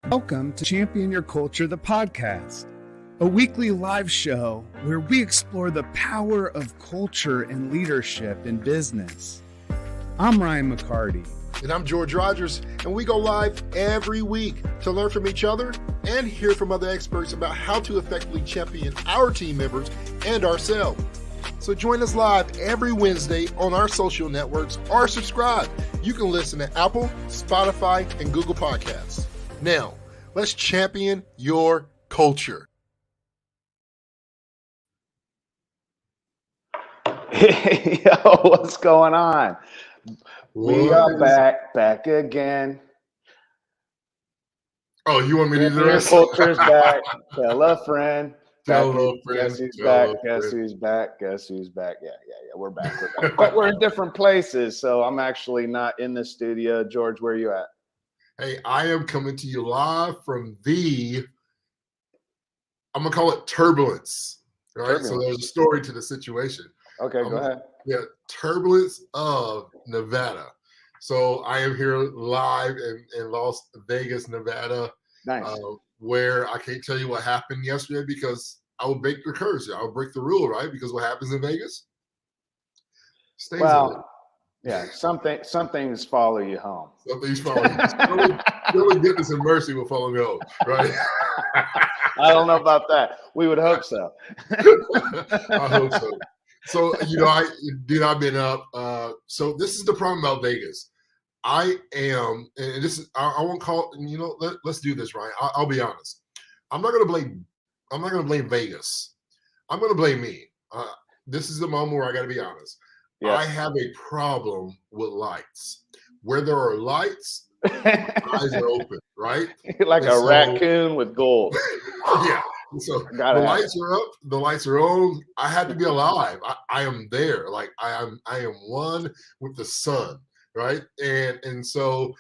Welcome to Champion Your Culture, the podcast, a weekly live show where we explore the power of culture and leadership in business. I'm Ryan McCarty. And I'm George Rogers, and we go live every week to learn from each other and hear from other experts about how to effectively champion our team members and ourselves. So join us live every Wednesday on our social networks or subscribe. You can listen to Apple, Spotify, and Google Podcasts. Now, let's champion your culture. Hey, yo, what's going on? We are back again. Oh, you want me to do the rest? Culture's back. Tell a friend. Tell a friend. Guess who's back? Guess who's back? Guess who's back? Yeah. We're back. But we're in different places, so I'm actually not in the studio. George, where are you at? Hey, I am coming to you live from I'm going to call it turbulence. All right, so there's a story to the situation. Okay, go ahead. Yeah, turbulence of Nevada. So I am here live in Las Vegas, Nevada. Nice. Where I can't tell you what happened yesterday because I will break the curse. I will break the rule, right? Because what happens in Vegas stays in it. Yeah, some things follow you home. Some things follow you. Surely goodness and mercy will follow me home, right? I don't know about that. We would hope so. I hope so. So, I've been up. So this is the problem about Vegas. I am, and this is, I won't call, let's do this, right? I'll be honest. I'm not going to blame Vegas. I'm going to blame me. This is the moment where I got to be honest. Yeah. I have a problem with lights. Where there are lights, my eyes are open, right? Like raccoon with gold. Yeah. So the lights are up, the lights are on. I have to be alive. I am there. Like I am one with the sun, right? And so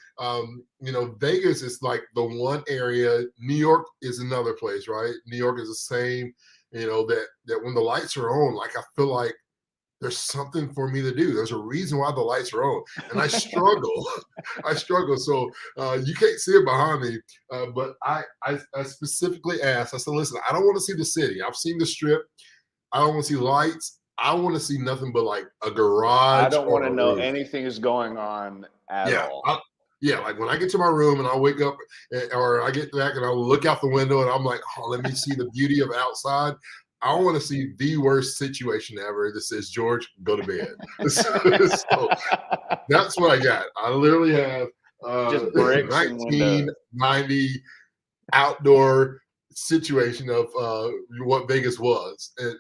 Vegas is like the one area. New York is another place, right? New York is the same. That when the lights are on, like I feel like there's something for me to do. There's a reason why the lights are on. And I struggle. So you can't see it behind me. But I specifically asked, I said, listen, I don't want to see the city. I've seen the Strip. I don't want to see lights. I want to see nothing but like a garage. I don't want to know anything is going on at all. Like when I get to my room and I wake up or I get back and I look out the window and I'm like, oh, let me see the beauty of outside. I want to see the worst situation ever that says, George, go to bed. So that's what I got. I literally have just 1990 outdoor situation of what Vegas was and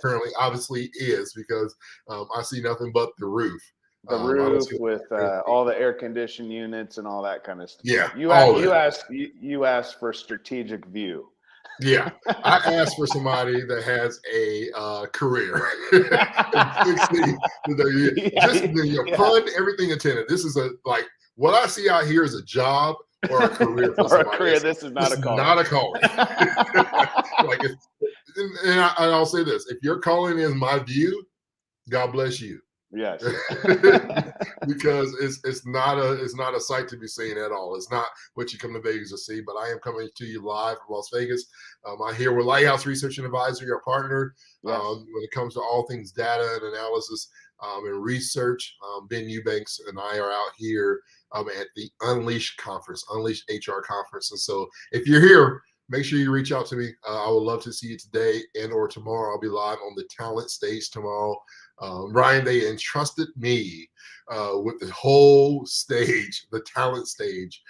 currently obviously is because I see nothing but the roof. The roof with all the air conditioned units and all that kind of stuff. Yeah. You asked for strategic view. Yeah, I asked for somebody that has a career. Fun, everything attended. This is what I see out here is a job or a career for somebody. This is not a calling. Not a calling. I'll say this: if your calling is my view, God bless you. Yes. Because it's not a sight to be seen at all. It's not what you come to Vegas to see, but I am coming to you live from Las Vegas. I'm here with Lighthouse Research and Advisory, our partner, when it comes to all things data and analysis and research. Ben Eubanks and I are out here at the Unleash Conference, Unleash HR Conference. And so if you're here, make sure you reach out to me. I would love to see you today and or tomorrow. I'll be live on the talent stage tomorrow. Ryan, they entrusted me with the whole stage, the talent stage.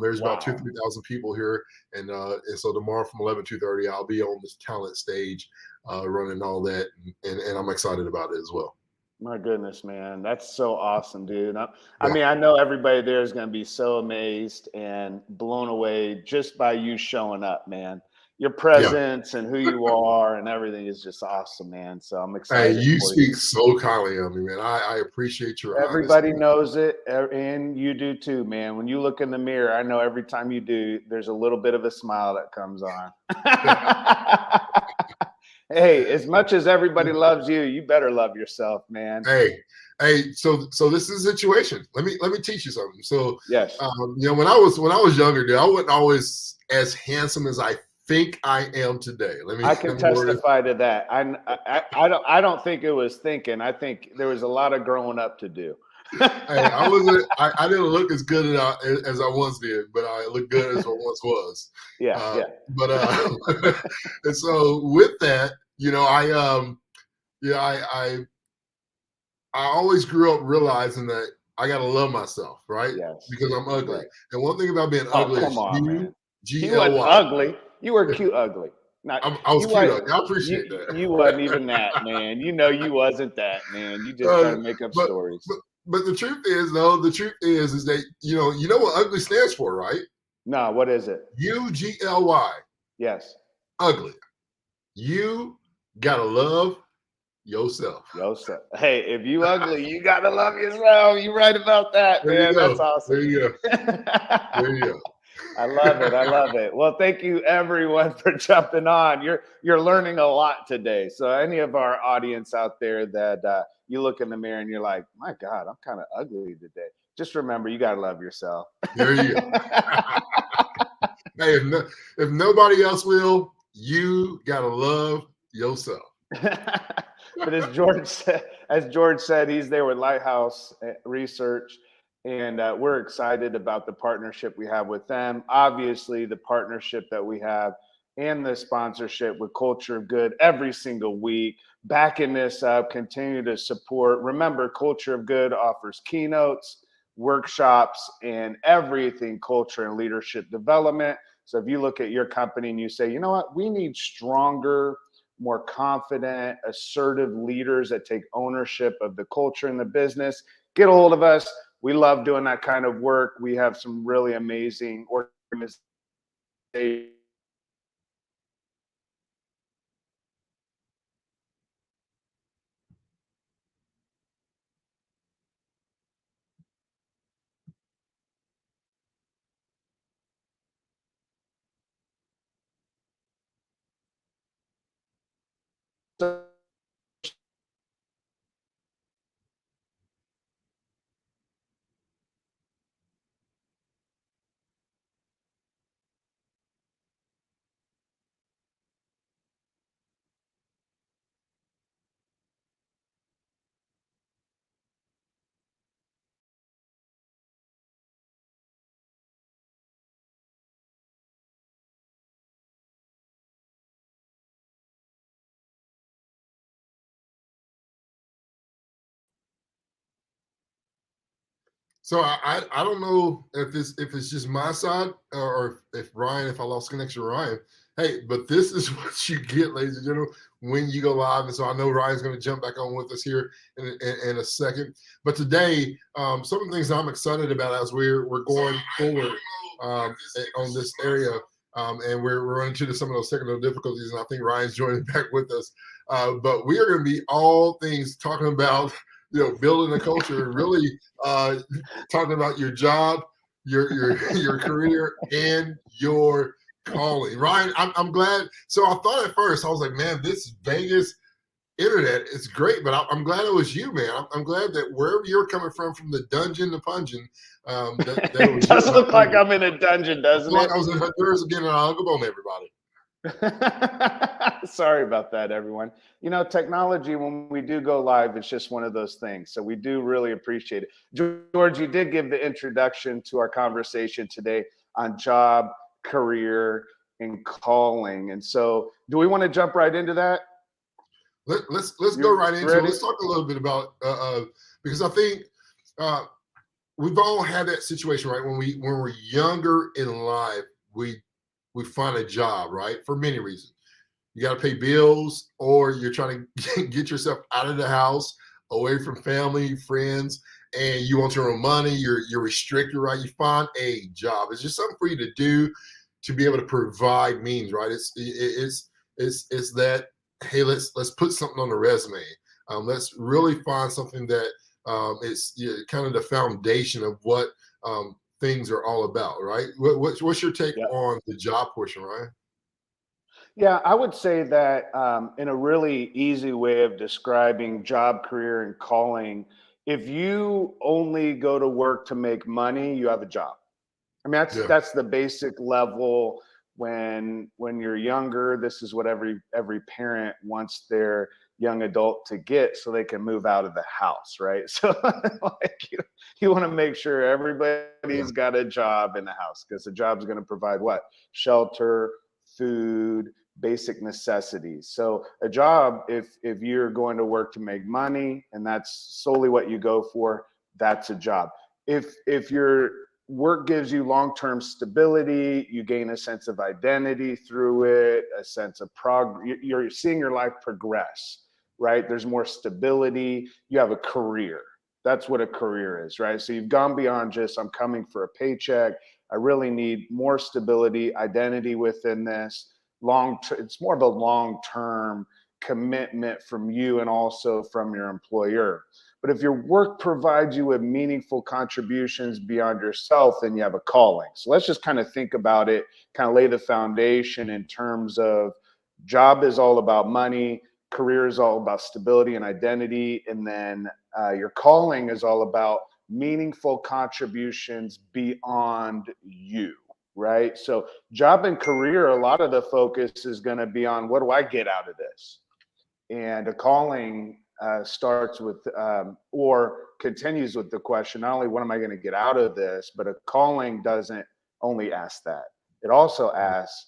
There's about 2,000-3,000 people here, and so tomorrow from 11 to 2:30, I'll be on this talent stage, running all that, and I'm excited about it as well. My goodness, man, that's so awesome, dude. I mean, I know everybody there is going to be so amazed and blown away just by you showing up, man. Your presence and who you are and everything is just awesome, man. So I'm excited. Hey, you speak so kindly of me, man. I appreciate your Everybody knows it, and you do too, man. When you look in the mirror, I know every time you do, there's a little bit of a smile that comes on. Hey, as much as everybody loves you, you better love yourself, man. Hey. So this is a situation. Let me teach you something. So, Yes. when I was younger, dude, I wasn't always as handsome as I think I am today. I can testify to that. I don't think it was thinking. I think there was a lot of growing up to do. Hey, I didn't look as good as I once did, but I look good as I once was. Yeah. But and so with that, I always grew up realizing that I gotta love myself, right? Yes. Because I'm ugly. Right. And one thing about being ugly Come is on, man. You wasn't UGLY. ugly. You were cute ugly. I was cute ugly. I appreciate that. You wasn't even that, man. You know you wasn't that, man. You just trying to make up stories. But the truth is, though, is that you know what ugly stands for, right? No, what is it? UGLY. Yes. Ugly. You gotta love yourself. Hey, if you ugly, you gotta love yourself. You right about that, man. That's awesome. There you go. There you go. I love it. I love it. Well, thank you everyone for jumping on. You're learning a lot today. So any of our audience out there that you look in the mirror and you're like, my God, I'm kind of ugly today. Just remember, you got to love yourself. There you go. Hey, if nobody else will, you got to love yourself. But as George said, he's there with Lighthouse Research. And we're excited about the partnership we have with them. Obviously, the partnership that we have and the sponsorship with Culture of Good every single week, backing this up, continue to support. Remember, Culture of Good offers keynotes, workshops, and everything culture and leadership development. So if you look at your company and you say, you know what, we need stronger, more confident, assertive leaders that take ownership of the culture and the business, get a hold of us. We love doing that kind of work. We have some really amazing organizations. So I don't know if it's just my side or if I lost connection with Ryan. Hey, but this is what you get, ladies and gentlemen, when you go live. And so I know Ryan's going to jump back on with us here in a second. But today, some of the things I'm excited about as we're going forward on this area, and we're running into some of those technical difficulties. And I think Ryan's joining back with us. But we are going to be all things talking about building a culture and really talking about your job, your career, and your calling. Ryan, I'm glad. So I thought at first, I was like, man, this Vegas internet is great, but I'm glad it was you, man. I'm glad that wherever you're coming from the dungeon to Pungeon, it does look like I'm in a dungeon, doesn't it? Like I was in Honduras again, and I'll go on everybody. Sorry about that, everyone. Technology, when we do go live, it's just one of those things. So we do really appreciate it. George, you did give the introduction to our conversation today on job, career, and calling. And so do we want to jump right into that? Let's go right into it. Let's talk a little bit about because I think we've all had that situation, right? When we're younger in life, we find a job, right? For many reasons. You got to pay bills, or you're trying to get yourself out of the house, away from family, friends, and you want your own money. You're restricted, right? You find a job. It's just something for you to do to be able to provide means, right? It's that, hey, let's put something on the resume. Let's really find something that is kind of the foundation of what things are all about, right? What's your take on the job portion, Ryan? Yeah, I would say that in a really easy way of describing job, career, and calling, if you only go to work to make money, you have a job. I mean, Yeah, that's the basic level. When you're younger, this is what every parent wants their young adult to get so they can move out of the house, right? So like you want to make sure yeah, everybody's got a job in the house, because the job's going to provide what? Shelter, food, basic necessities. So a job, if you're going to work to make money and that's solely what you go for, that's a job. If your work gives you long-term stability, you gain a sense of identity through it, a sense of you're seeing your life progress, right? There's more stability, you have a career. That's what a career is, right? So you've gone beyond just I'm coming for a paycheck. I really need more stability, identity within this. It's more of a long-term commitment from you and also from your employer. But if your work provides you with meaningful contributions beyond yourself, then you have a calling. So let's just kind of think about it, kind of lay the foundation in terms of job is all about money, career is all about stability and identity, and then your calling is all about meaningful contributions beyond you, right? So job and career, a lot of the focus is going to be on what do I get out of this? And a calling starts with or continues with the question, not only what am I going to get out of this, but a calling doesn't only ask that. It also asks,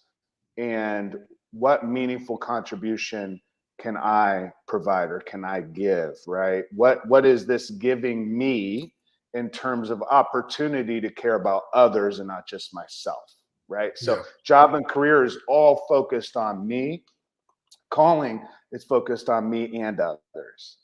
and what meaningful contribution can I provide or can I give, right? What is this giving me in terms of opportunity to care about others and not just myself, right? So yeah, job and career is all focused on me. Calling is focused on me and others.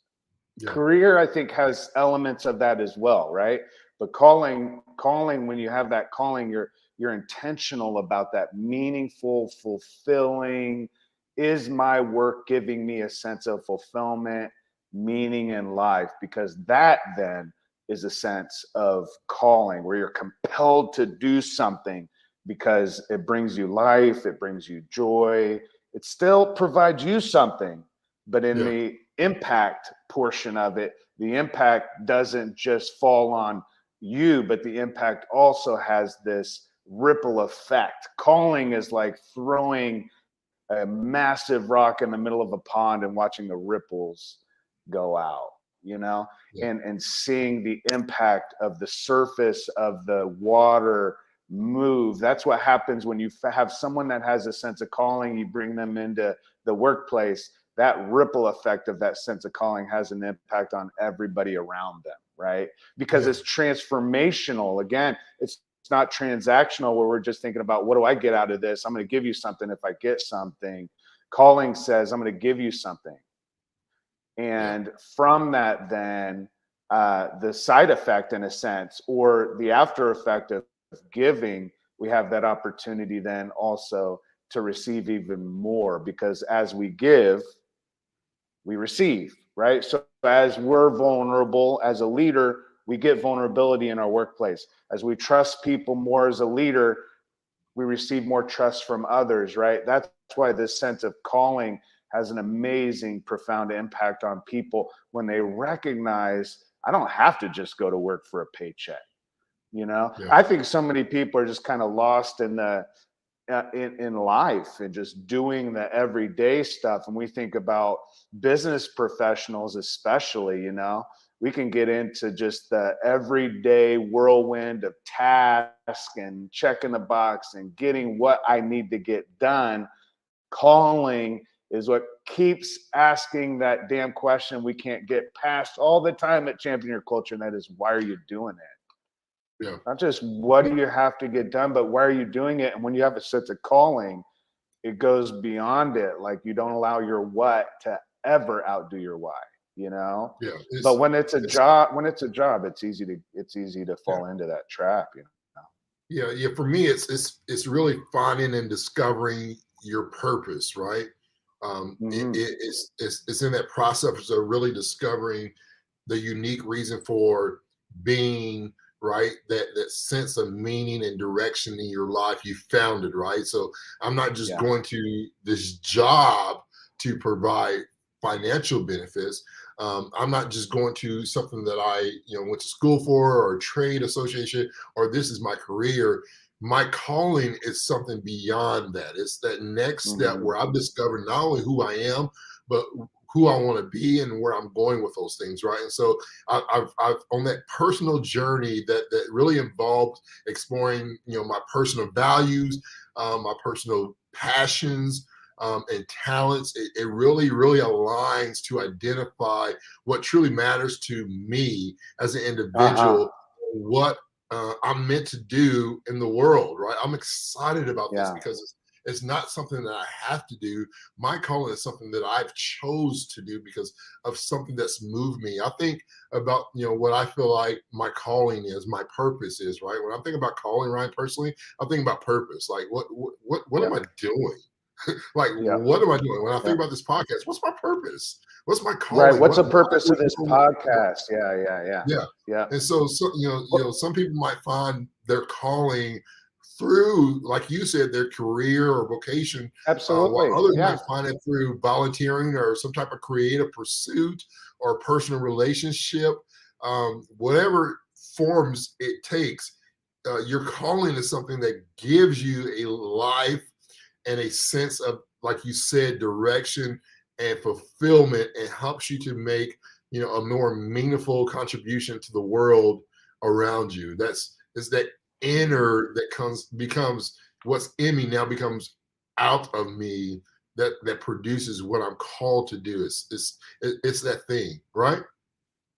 yeah, Career, I think, has elements of that as well, right? But calling, when you have that calling, you're intentional about that meaningful, fulfilling. Is my work giving me a sense of fulfillment, meaning in life? Because that then is a sense of calling where you're compelled to do something because it brings you life, it brings you joy, it still provides you something, but in yeah, the impact portion of it, the impact doesn't just fall on you, but the impact also has this ripple effect. Calling is like throwing a massive rock in the middle of a pond and watching the ripples go out, you know, yeah, and seeing the impact of the surface of the water move. That's what happens when you have someone that has a sense of calling, you bring them into the workplace. That ripple effect of that sense of calling has an impact on everybody around them, right? Because yeah, it's transformational. Again, it's not transactional where we're just thinking about what do I get out of this? I'm going to give you something if I get something. Calling says I'm going to give you something. yeah, And from that, then the side effect, in a sense, or the after effect of giving, we have that opportunity then also to receive even more, because as we give, we receive, right? So as we're vulnerable as a leader, we get vulnerability in our workplace. As we trust people more as a leader, we receive more trust from others, right? That's why this sense of calling has an amazing, profound impact on people when they recognize I don't have to just go to work for a paycheck. You know, yeah, I think so many people are just kind of lost in the in life and just doing the everyday stuff. And we think about business professionals, especially, you know, we can get into just the everyday whirlwind of task and checking the box and getting what I need to get done. Calling is what keeps asking that damn question we can't get past all the time at Champion Your Culture. And that is, why are you doing it? yeah. Not just what do you have to get done, but why are you doing it? And when you have a sense of calling, it goes beyond it. Like you don't allow your what to ever outdo your why, you know? Yeah, But when it's it's easy to yeah, fall into that trap, you know? yeah, yeah. For me, it's really finding and discovering your purpose, right? Mm-hmm. It's in that process of really discovering the unique reason for being right? That sense of meaning and direction in your life, you found it, right? So I'm not just going to this job to provide financial benefits. I'm not just going to something that I, went to school for, or trade association, or this is my career. My calling is something beyond that. It's that next step where I've discovered not only who I am, but who I want to be and where I'm going with those things, right? And so I've on that personal journey that really involved exploring, my personal values, my personal passions, and talents. It really, really aligns to identify what truly matters to me as an individual, what I'm meant to do in the world, right? I'm excited about this because it's not something that I have to do. My calling is something that I've chose to do because of something that's moved me. I think about, what I feel like my calling is, my purpose is, right? When I'm thinking about calling, Ryan, personally, I'm thinking about purpose. Like, what am I doing? Like, what am I doing? When I think about this podcast, what's my purpose? What's my calling? Right. What's the purpose of this podcast? Yeah. And so some people might find their calling through, like you said, their career or vocation. Absolutely. While others might find it through volunteering or some type of creative pursuit or personal relationship, whatever forms it takes. Your calling is something that gives you a life and a sense of, like you said, direction and fulfillment, and helps you to make, a more meaningful contribution to the world around you. It's that inner that becomes what's in me now becomes out of me, that produces what I'm called to do. It's that thing, right?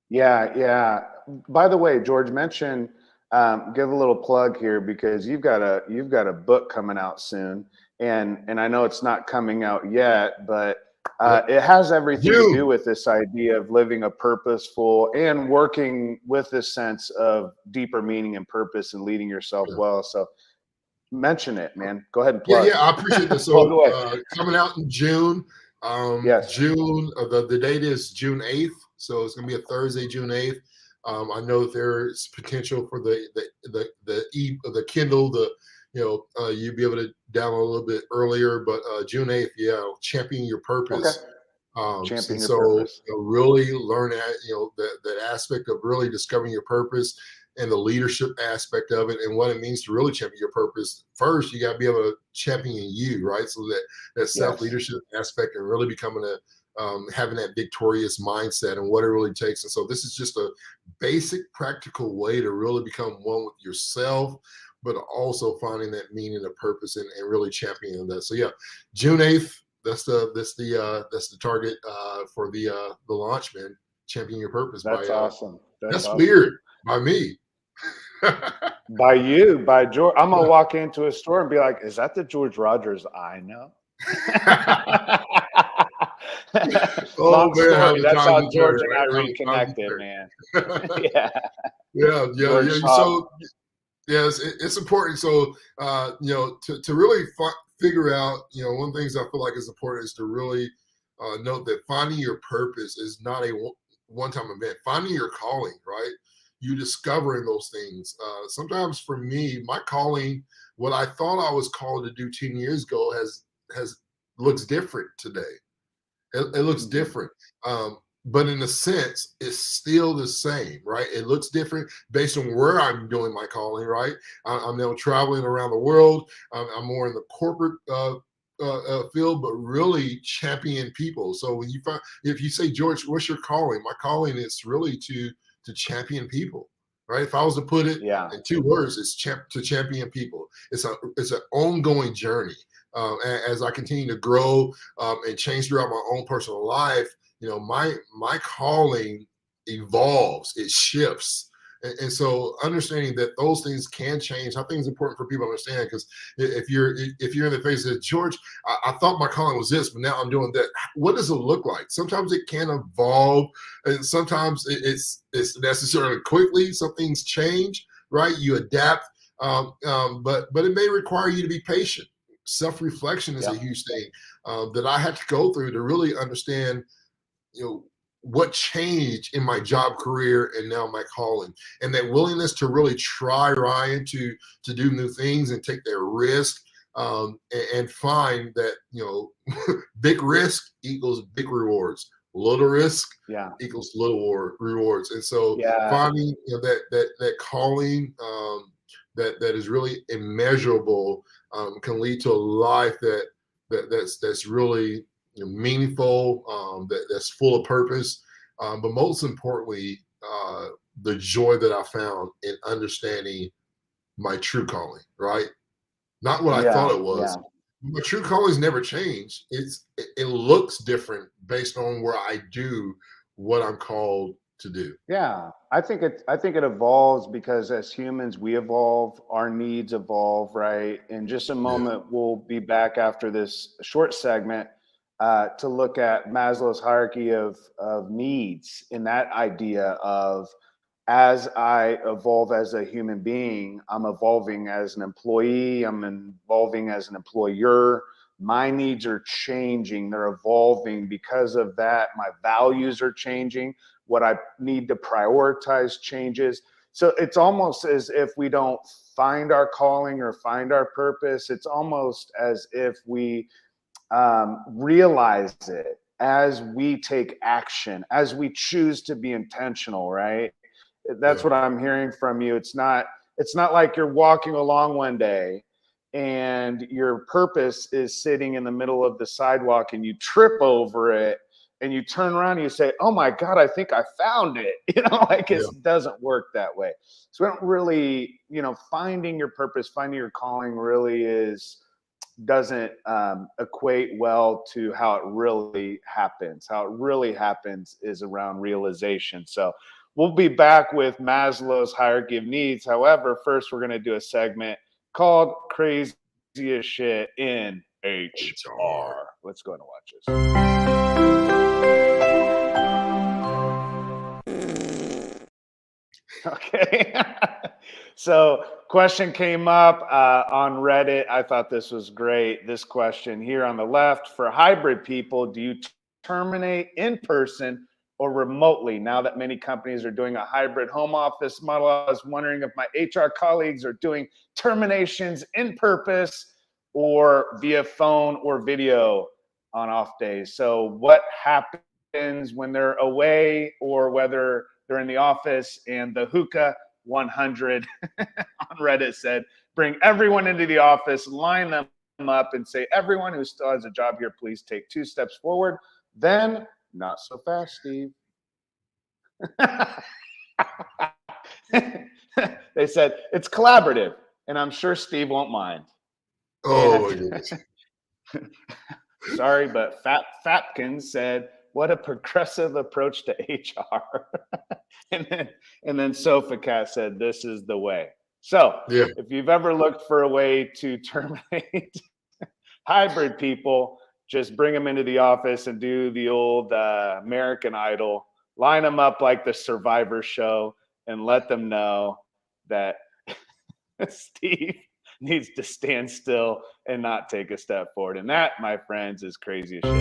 Yeah. By the way, George, mention, give a little plug here, because you've got a book coming out soon, and I know it's not coming out yet, but it has everything to do with this idea of living a purposeful and working with this sense of deeper meaning and purpose and leading yourself well. So mention it, man. Go ahead and plug. Yeah, I appreciate this. So coming out in June. June, the date is June 8th. So it's going to be a Thursday, June 8th. I know that there's potential for the Kindle, you'd be able to download a little bit earlier, but June 8th, Champion Your Purpose. Champion Your Purpose. Really learn that aspect of really discovering your purpose and the leadership aspect of it, and what it means to really champion your purpose. First, you got to be able to champion you, right? So that self-leadership aspect and really becoming having that victorious mindset and what it really takes. And so this is just a basic, practical way to really become one with yourself, but also finding that meaning of purpose and really championing that. So June 8th, that's the target for the launch, man. Champion Your Purpose. That's awesome. That's awesome. Weird by me. By you, by George. I'm gonna walk into a store and be like, "Is that the George Rogers I know?" Long story. That's how George and I reconnected, man. So it's important. So to really figure out, one of the things I feel like is important is to really note that finding your purpose is not a one-time event. Finding your calling, right? You discovering those things. Sometimes for me, my calling, what I thought I was called to do 10 years ago looks different today. It looks different. But in a sense, it's still the same, right? It looks different based on where I'm doing my calling, right? I'm now traveling around the world. I'm more in the corporate field, but really champion people. So if you say, George, what's your calling? My calling is really to champion people, right? If I was to put it in 2 words, it's to champion people. It's an ongoing journey. As I continue to grow and change throughout my own personal life, my calling evolves, it shifts. And so understanding that those things can change, I think it's important for people to understand, because if you're in the face of, George, I thought my calling was this, but now I'm doing that. What does it look like? Sometimes it can evolve, and sometimes it's necessarily quickly. Some things change, right? You adapt, but it may require you to be patient. Self-reflection is a huge thing that I had to go through to really understand, what changed in my job career and now my calling, and that willingness to really try, Ryan, to do new things and take that risk, and find that, big risk equals big rewards, little risk equals little rewards. And so finding that calling, that is really immeasurable, can lead to a life that's really meaningful, that's full of purpose, but most importantly, the joy that I found in understanding my true calling, right? Not what I thought it was. My true calling's never changed. It looks different based on where I do what I'm called to do. Yeah, I think it evolves because as humans we evolve, our needs evolve, right? In just a moment, we'll be back after this short segment to look at Maslow's hierarchy of needs, and that idea of, as I evolve as a human being, I'm evolving as an employee, I'm evolving as an employer. My needs are changing, they're evolving because of that. My values are changing. What I need to prioritize changes. So it's almost as if we don't find our calling or find our purpose. It's almost as if we realize it as we take action, as we choose to be intentional, right? That's what I'm hearing from you. It's not like you're walking along one day and your purpose is sitting in the middle of the sidewalk and you trip over it and you turn around and you say, oh my God, I think I found it. It doesn't work that way. So we don't really, finding your purpose, finding your calling really doesn't equate well to how it really happens. How it really happens is around realization. So we'll be back with Maslow's hierarchy of needs. However, first we're going to do a segment called Craziest Shit in HR. Let's go and watch this. Okay. So question came up on Reddit. I thought this was great. This question here on the left: for hybrid people, do you terminate in person or remotely? Now that many companies are doing a hybrid home office model, I was wondering if my HR colleagues are doing terminations in purpose or via phone or video on off days. So what happens when they're away, or whether they're in the office? And the hookah 100 on Reddit said, bring everyone into the office, line them up, and say, everyone who still has a job here, please take 2 steps forward. Then, not so fast, Steve. They said, it's collaborative, and I'm sure Steve won't mind. Oh, yes. Sorry, but Fapkins said, what a progressive approach to HR. and then Sofa Cat said, this is the way. So if you've ever looked for a way to terminate hybrid people, just bring them into the office and do the old American Idol, line them up like the Survivor show, and let them know that Steve needs to stand still and not take a step forward. And that, my friends, is crazy as shit.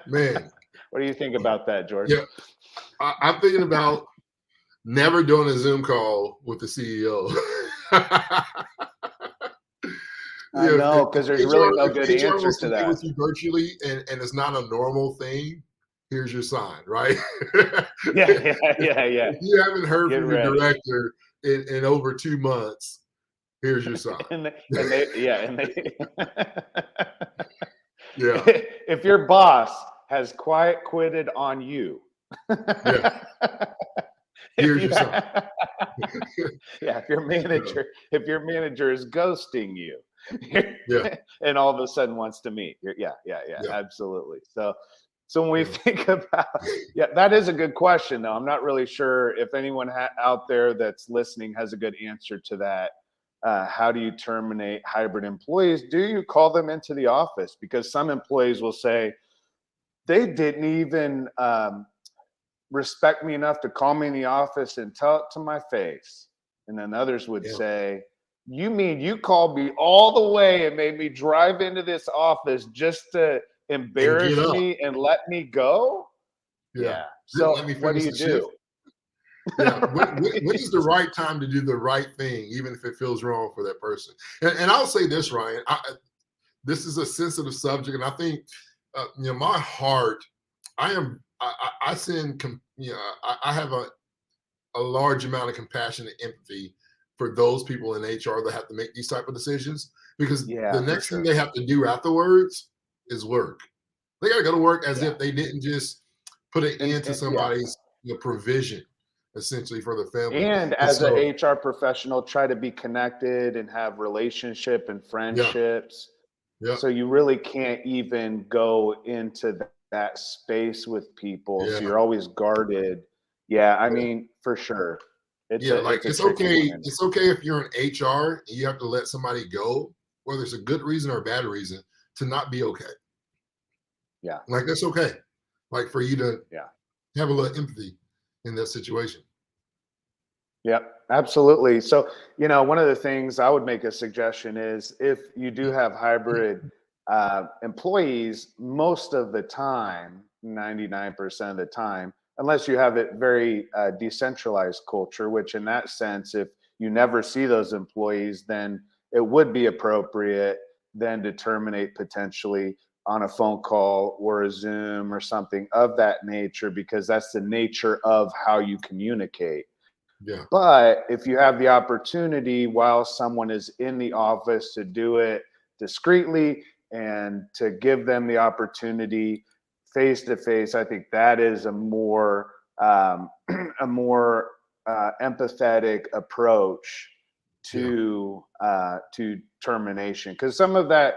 Man. What do you think about that, George? Yeah, I'm thinking about never doing a Zoom call with the CEO. I know, because there's really no good answer to that. With you virtually, and it's not a normal thing. Here's your sign, right? Yeah. If you haven't heard from your director in over 2 months, here's your sign. and they if your boss has quiet quitted on you, here's your sign. If your manager is ghosting you, and all of a sudden wants to meet, absolutely. So when we think about, that is a good question, though. I'm not really sure if anyone out there that's listening has a good answer to that. How do you terminate hybrid employees? Do you call them into the office? Because some employees will say, they didn't even respect me enough to call me in the office and tell it to my face. And then others would say, You mean you called me all the way and made me drive into this office just to and get embarrass up. me and let me go? Yeah. Yeah. Didn't So let me what do finish you the shift. do? Yeah. When is the right time to do the right thing, even if it feels wrong for that person? And I'll say this, Ryan. This is a sensitive subject, and I think, my heart. I send. I have a large amount of compassion and empathy for those people in HR that have to make these type of decisions, because Yeah, the for next thing sure. they have to do afterwards is work. They got to go to work as Yeah. if they didn't just put an end to Yeah. somebody's provision, essentially, for the family. And And as a so, HR professional, try to be connected and have relationship and yeah, friendships. yeah, So you really can't even go into that space with people. So yeah, you're always guarded. Yeah, I mean, for sure. yeah. Like, It's a it's tricky okay. one. It's okay if you're in HR and you have to let somebody go, whether it's a good reason or a bad reason, to not be okay. Yeah. Like, that's okay. Like, for you to Yeah. have a little empathy in that situation. Yep, absolutely. So, one of the things I would make a suggestion is if you do have hybrid employees, most of the time, 99% of the time, unless you have it very decentralized culture, which in that sense, if you never see those employees, then it would be appropriate then to terminate potentially on a phone call or a Zoom or something of that nature, because that's the nature of how you communicate. Yeah, But if you have the opportunity while someone is in the office to do it discreetly and to give them the opportunity face to face, I think that is a more a more empathetic approach yeah, to termination. Because some of that,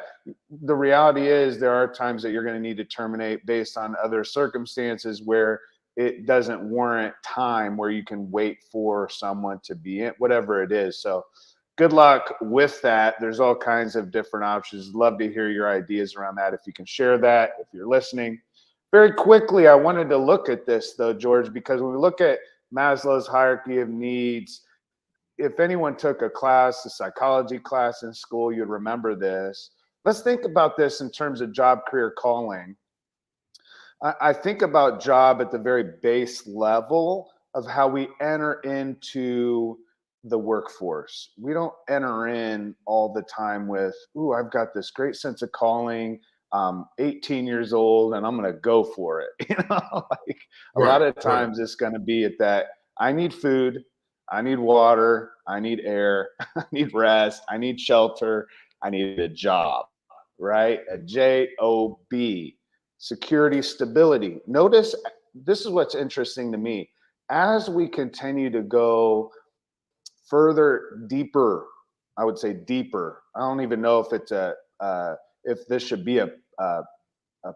the reality is there are times that you're going to need to terminate based on other circumstances where it doesn't warrant time, where you can wait for someone to be in, whatever it is. So good luck with that. There's all kinds of different options. Love to hear your ideas around that. If you can share that, if you're listening. Very quickly, I wanted to look at this though, George, because when we look at Maslow's hierarchy of needs, if anyone took a psychology class in school, you'd remember this. Let's think about this in terms of job, career, calling. I think about job at the very base level of how we enter into the workforce. We don't enter in all the time with, "Ooh, I've got this great sense of calling. 18 years old and I'm going to go for it." Like a right, lot of right. times it's going to be at that, I need food, I need water, I need air, I need rest, I need shelter, I need a job, right? A job. Security, stability. Notice this is what's interesting to me. As we continue to go further, deeper, I would say deeper. I don't even know if it's if this should be a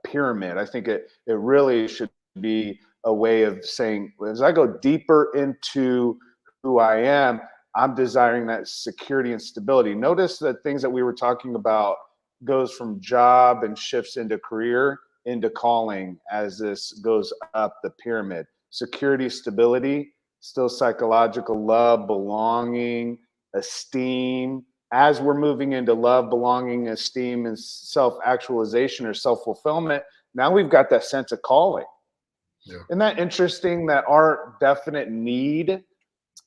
pyramid. I think it really should be a way of saying, as I go deeper into who I am, I'm desiring that security and stability. Notice the things that we were talking about goes from job and shifts into career, into calling as this goes up the pyramid. Security, stability, still psychological, love, belonging, esteem. As we're moving into love, belonging, esteem, and self-actualization or self-fulfillment, now we've got that sense of calling. Yeah, Isn't that interesting that our definite need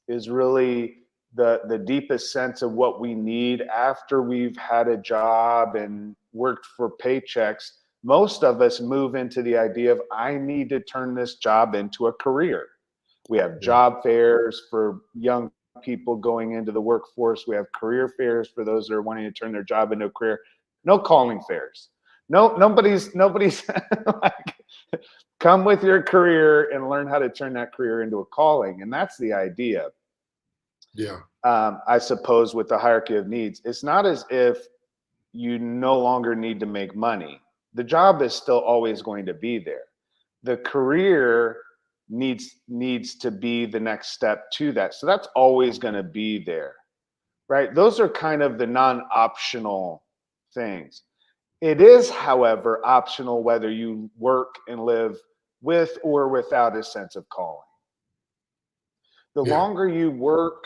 is really the deepest sense of what we need after we've had a job and worked for paychecks? Most of us move into the idea of, I need to turn this job into a career. We have yeah, job fairs for young people going into the workforce. We have career fairs for those that are wanting to turn their job into a career. No calling fairs. No, nobody's like, come with your career and learn how to turn that career into a calling. And that's the idea. yeah, I suppose with the hierarchy of needs, it's not as if you no longer need to make money. The job is still always going to be there. The career needs to be the next step to that. So that's always going to be there, right? Those are kind of the non-optional things. It is, however, optional whether you work and live with or without a sense of calling. The yeah, longer you work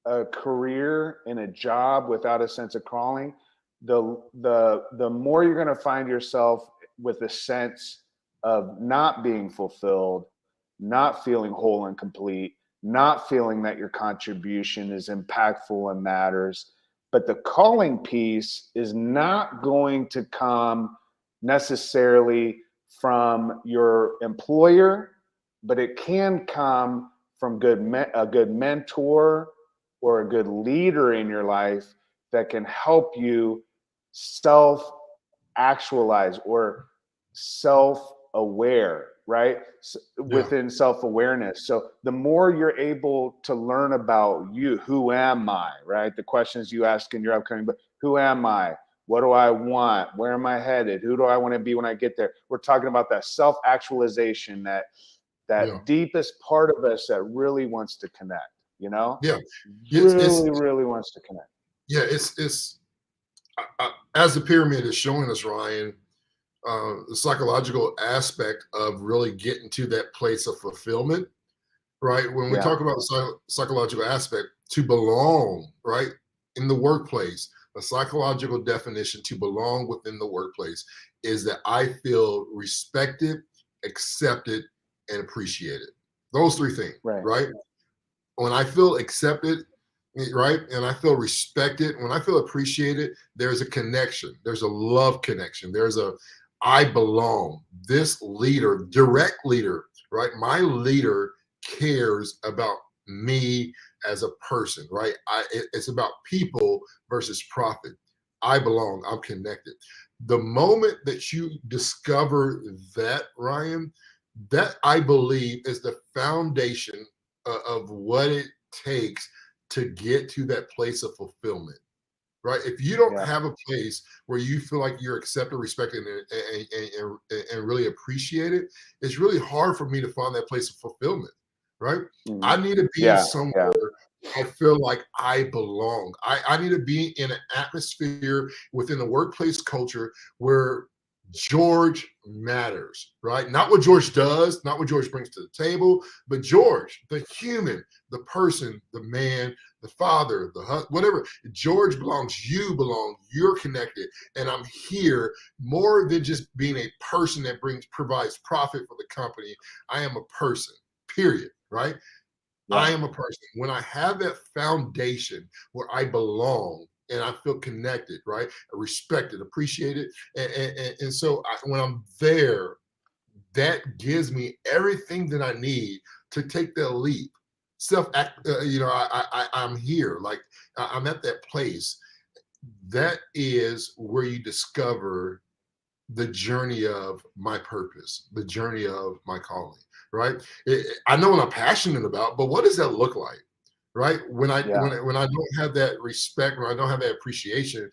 a career in a job without a sense of calling, the more you're going to find yourself with a sense of not being fulfilled, not feeling whole and complete, not feeling that your contribution is impactful and matters. But the calling piece is not going to come necessarily from your employer, but it can come from a good mentor or a good leader in your life that can help you self actualize or self-aware, right? Within self-awareness. So the more you're able to learn about you, who am I, right? The questions you ask in your upcoming book, who am I? What do I want? Where am I headed? Who do I want to be when I get there? We're talking about that self-actualization, that deepest part of us that really wants to connect, you know? Yeah. Really wants to connect. Yeah. It's as the pyramid is showing us, Ryan, the psychological aspect of really getting to that place of fulfillment, right? When we talk about the psychological aspect, to belong, right, in the workplace, a psychological definition to belong within the workplace is that I feel respected, accepted, and appreciated. Those three things, right? When I feel accepted, right, and I feel respected, when I feel appreciated, there's a connection. There's a love connection. There's a I belong. This leader, direct leader, right? My leader cares about me as a person, right? It's about people versus profit. I belong. I'm connected. The moment that you discover that, Ryan, that I believe is the foundation of what it takes to get to that place of fulfillment, right? If you don't have a place where you feel like you're accepted, respected, and really appreciated, it's really hard for me to find that place of fulfillment, right? I need to be somewhere I feel like I belong. I need to be in an atmosphere within the workplace culture where George matters, right? Not what George does, not what George brings to the table, but George, the human, the person, the man, the father, the husband, whatever. George belongs, you belong, you're connected. And I'm here more than just being a person that provides profit for the company. I am a person, period, right? I am a person. When I have that foundation where I belong and I feel connected, right? Respected, appreciated. And so when I'm there, that gives me everything that I need to take that leap. I'm here. Like I'm at that place. That is where you discover the journey of my purpose, the journey of my calling, right? I know what I'm passionate about, but what does that look like, right? When I don't have that respect, when I don't have that appreciation,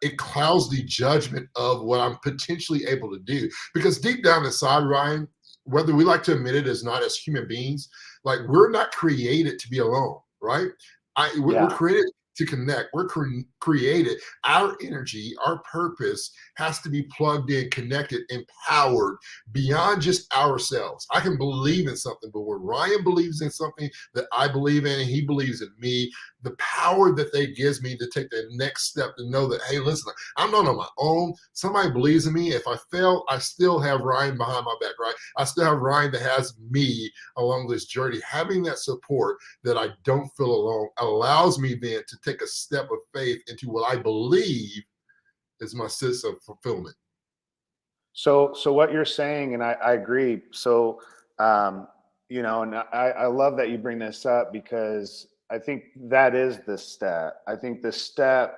it clouds the judgment of what I'm potentially able to do. Because deep down inside, Ryan, whether we like to admit it as not as human beings, like we're not created to be alone, right? We're created to connect. We're created. Our energy, our purpose has to be plugged in, connected, empowered beyond just ourselves. I can believe in something, but when Ryan believes in something that I believe in and he believes in me, the power that they gives me to take the next step to know that, hey, listen, I'm not on my own. Somebody believes in me. If I fail, I still have Ryan behind my back, right? I still have Ryan that has me along this journey. Having that support that I don't feel alone allows me then to take a step of faith into what I believe is my sense of fulfillment. So what you're saying, and I agree. So, and I love that you bring this up because I think that is the step. I think the step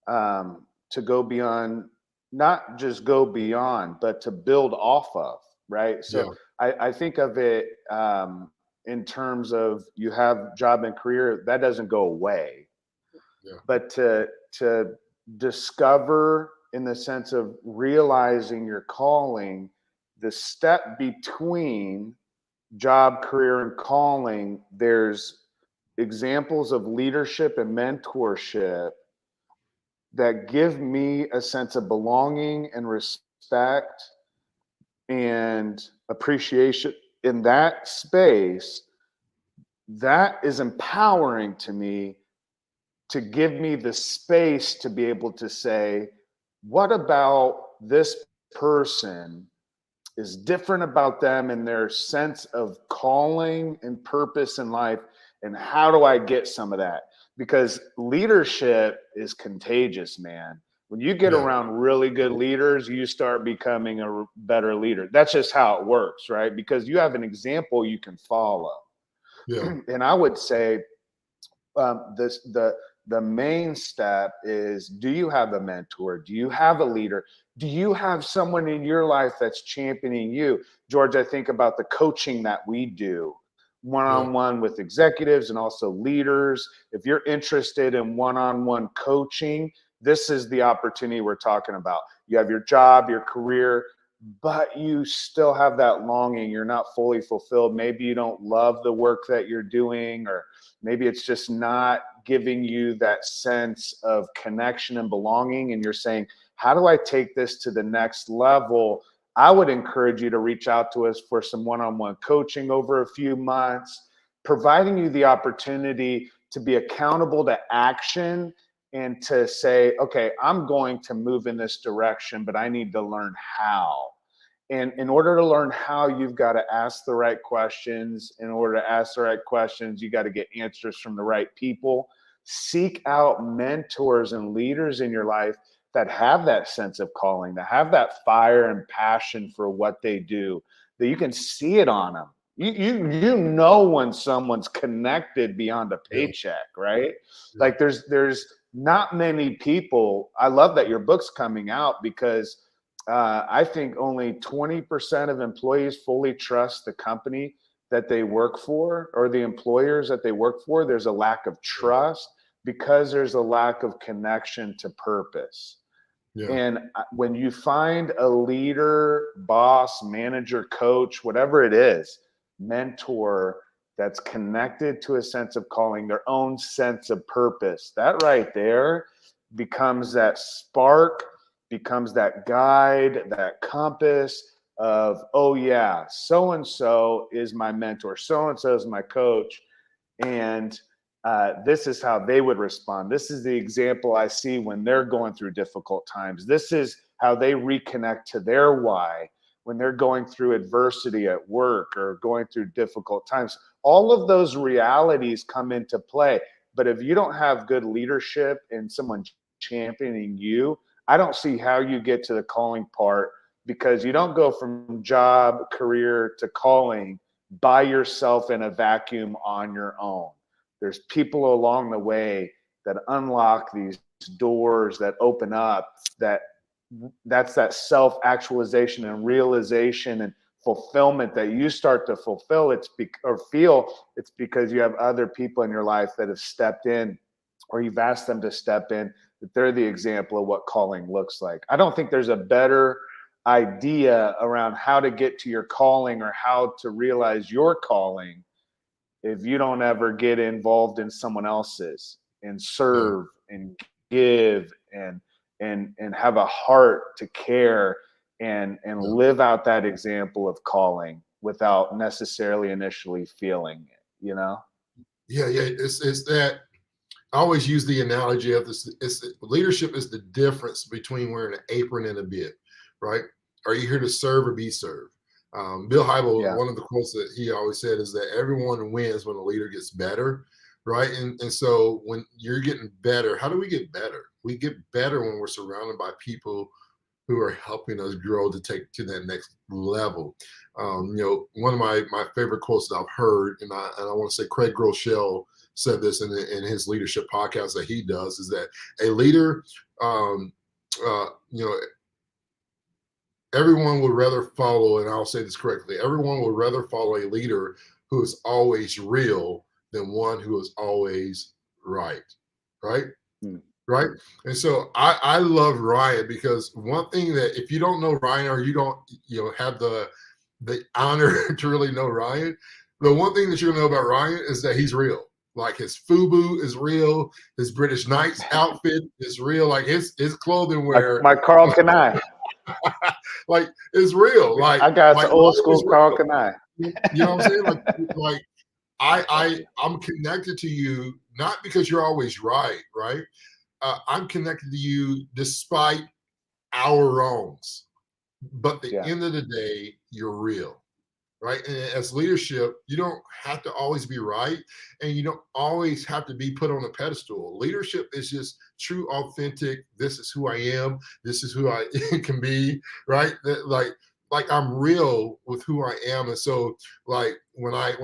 to go beyond, not just go beyond, but to build off of, right? So I think of it in terms of you have job and career, that doesn't go away. But to discover, in the sense of realizing your calling, the step between job, career, and calling, there's examples of leadership and mentorship that give me a sense of belonging and respect and appreciation in that space. That is empowering to me to give me the space to be able to say, what about this person is different about them and their sense of calling and purpose in life? And how do I get some of that? Because leadership is contagious, man. When you get around really good leaders, you start becoming a better leader. That's just how it works, right? Because you have an example you can follow. Yeah. And I would say the main step is, do you have a mentor? Do you have a leader? Do you have someone in your life that's championing you? George, I think about the coaching that we do one-on-one with executives and also leaders. If you're interested in one-on-one coaching, this is the opportunity we're talking about. You have your job, your career, but you still have that longing. You're not fully fulfilled. Maybe you don't love the work that you're doing, or maybe it's just not giving you that sense of connection and belonging. And you're saying, how do I take this to the next level? I would encourage you to reach out to us for some one-on-one coaching over a few months, providing you the opportunity to be accountable to action and to say, okay, I'm going to move in this direction, but I need to learn how. And in order to learn how, you've got to ask the right questions. In order to ask the right questions, you got to get answers from the right people. Seek out mentors and leaders in your life that have that sense of calling, that have that fire and passion for what they do, that you can see it on them. You know when someone's connected beyond a paycheck, right? Like there's not many people. I love that your book's coming out, because I think only 20% of employees fully trust the company that they work for, or the employers that they work for. There's a lack of trust because there's a lack of connection to purpose. Yeah. And when you find a leader, boss, manager, coach, whatever it is, mentor, that's connected to a sense of calling, their own sense of purpose, that right there becomes that spark, becomes that guide, that compass of, oh yeah, so-and-so is my mentor, so-and-so is my coach, and this is how they would respond. This is the example I see when they're going through difficult times. This is how they reconnect to their why when they're going through adversity at work or going through difficult times. All of those realities come into play. But if you don't have good leadership and someone championing you, I don't see how you get to the calling part, because you don't go from job, career to calling by yourself in a vacuum on your own. There's people along the way that unlock these doors, that open up, that's that self-actualization and realization and fulfillment that you start to fulfill. It's because you have other people in your life that have stepped in, or you've asked them to step in, that they're the example of what calling looks like. I don't think there's a better idea around how to get to your calling or how to realize your calling if you don't ever get involved in someone else's and serve and give and have a heart to care and live out that example of calling without necessarily initially feeling it, you know? Yeah. It's that, I always use the analogy of this. Leadership is the difference between wearing an apron and a bib, right? Are you here to serve or be served? Bill Hybel, one of the quotes that he always said is that everyone wins when a leader gets better, right? And so when you're getting better, how do we get better? We get better when we're surrounded by people who are helping us grow to take to that next level. One of my favorite quotes that I've heard, and I want to say Craig Groeschel said this in his leadership podcast that he does, is that a leader, everyone would rather follow, and I'll say this correctly, everyone would rather follow a leader who is always real than one who is always right. Right. And so I love Ryan, because one thing that, if you don't know Ryan, or you don't have the honor to really know Ryan, the one thing that you know about Ryan is that he's real. Like his FUBU is real, his British Knights outfit is real, like his clothing wear. My Carl Kanai. Like it's real. Like I got some old school Carl Kanai. You know what I'm saying? Like I'm connected to you not because you're always right, right? I'm connected to you despite our wrongs. But at the end of the day, you're real, right? And as leadership, you don't have to always be right, and you don't always have to be put on a pedestal. Leadership is just true, authentic. This is who I am. This is who I can be, right? Like I'm real with who I am. And so like when I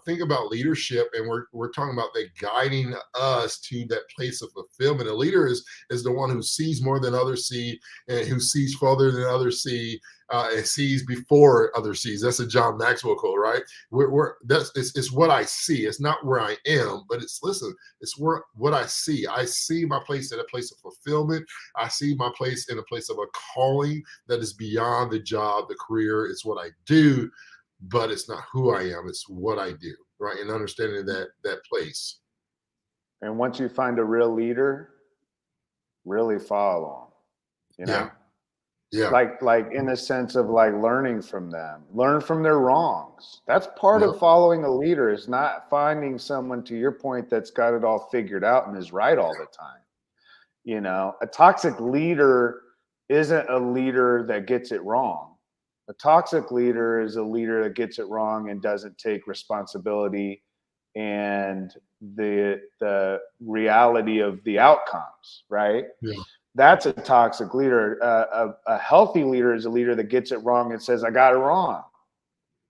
think about leadership, and we're talking about that guiding us to that place of fulfillment, a leader is the one who sees more than others see, and who sees further than others see, and sees before others sees. That's a John Maxwell quote, right? It's what I see. It's not where I am, but it's what I see. I see my place at a place of fulfillment. I see my place in a place of a calling that is beyond the job, the career. It's what I do, but it's not who I am. It's what I do, right? And understanding that place. And once you find a real leader, really follow them, you know? Yeah. Like in the sense of like learning from them, learn from their wrongs. That's part of following a leader, is not finding someone, to your point, that's got it all figured out and is right all the time. You know, a toxic leader isn't a leader that gets it wrong. A toxic leader is a leader that gets it wrong and doesn't take responsibility and the reality of the outcomes, right? Yeah. That's a toxic leader. A healthy leader is a leader that gets it wrong and says, I got it wrong.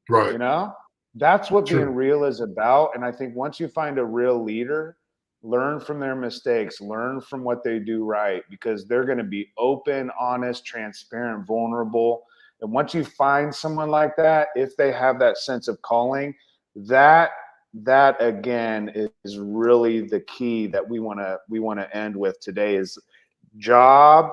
Right. You know, that's what being real is about. And I think once you find a real leader, learn from their mistakes, learn from what they do right, because they're going to be open, honest, transparent, vulnerable. And once you find someone like that, if they have that sense of calling, that again is really the key that we want to end with today. Is job,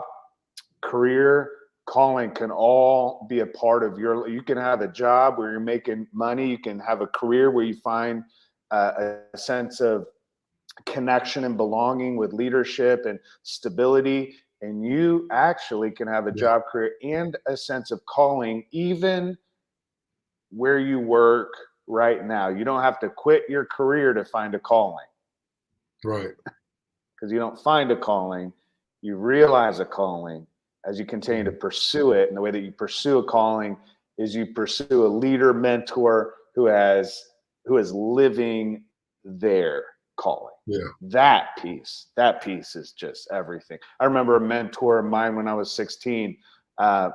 career, calling can all be a part of you can have a job where you're making money. You can have a career where you find a sense of connection and belonging with leadership and stability. And you actually can have a job, career, and a sense of calling, even where you work right now. You don't have to quit your career to find a calling. Right. Because you don't find a calling. You realize a calling as you continue to pursue it. And the way that you pursue a calling is you pursue a leader, mentor who is living their calling. Yeah. That piece is just everything. I remember a mentor of mine when I was 16,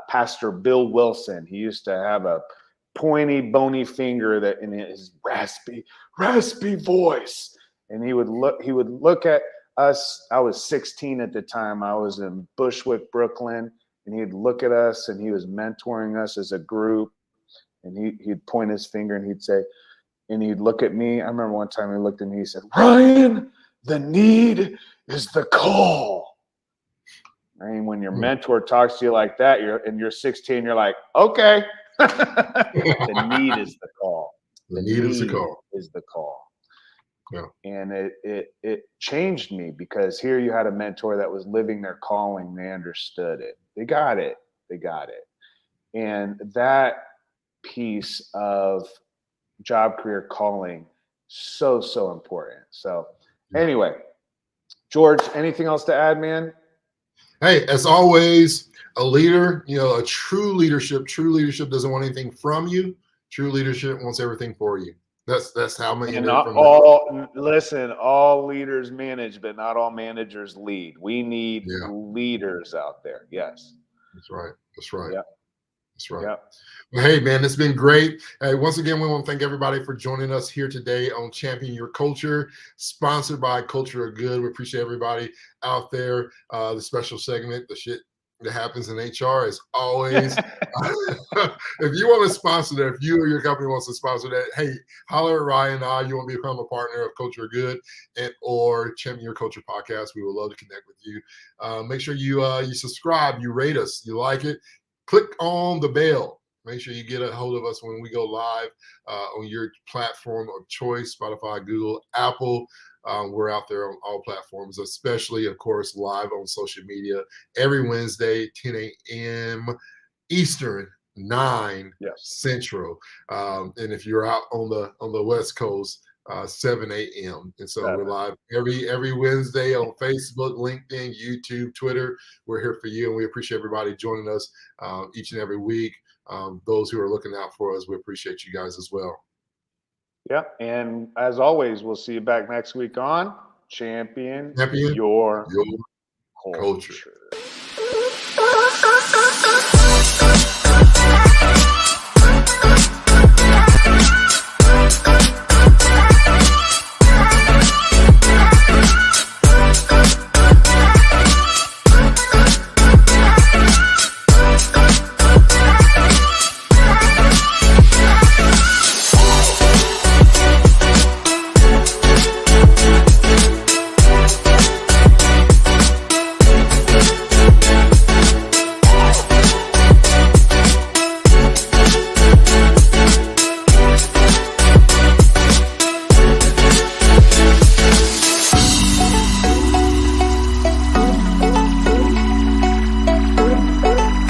Pastor Bill Wilson. He used to have a pointy, bony finger that in his raspy voice. And he would look at us. I was 16 at the time. I was in Bushwick, Brooklyn, and he'd look at us, and he was mentoring us as a group. And he'd point his finger and he'd say, and he'd look at me. I remember one time he looked at me, he said, Ryan, the need is the call. I mean, when your mentor talks to you like that, you're 16, you're like, okay. The need is the call. The need is the call. Is the call. Yeah. And it changed me, because here you had a mentor that was living their calling. They understood it. They got it. And that piece of job, career, calling, so important. So anyway, George, anything else to add, man? Hey, as always, a leader, a true leadership doesn't want anything from you. True leadership wants everything for you. That's how many. And all leaders manage, but not all managers lead. We need leaders out there. Yes. That's right. Yeah. That's right. Yeah. Well, hey, man, it's been great. Hey, once again, we want to thank everybody for joining us here today on Champion Your Culture, sponsored by Culture of Good. We appreciate everybody out there. The special segment, the shit that happens in HR, as always. If you want to sponsor that, if you or your company wants to sponsor that, hey, holler at Ryan and I. You want to become a partner of Culture of Good or Champion Your Culture podcast. We would love to connect with you. Make sure you subscribe, you rate us, you like it. Click on the bell. Make sure you get a hold of us when we go live on your platform of choice, Spotify, Google, Apple. We're out there on all platforms, especially, of course, live on social media every Wednesday, 10 a.m. Eastern, 9 Central. And if you're out on the West Coast, 7 a.m. And so we're live every Wednesday on Facebook, LinkedIn, YouTube, Twitter. We're here for you, and we appreciate everybody joining us each and every week. Those who are looking out for us, we appreciate you guys as well. Yeah, and as always, we'll see you back next week on Champion Your Culture.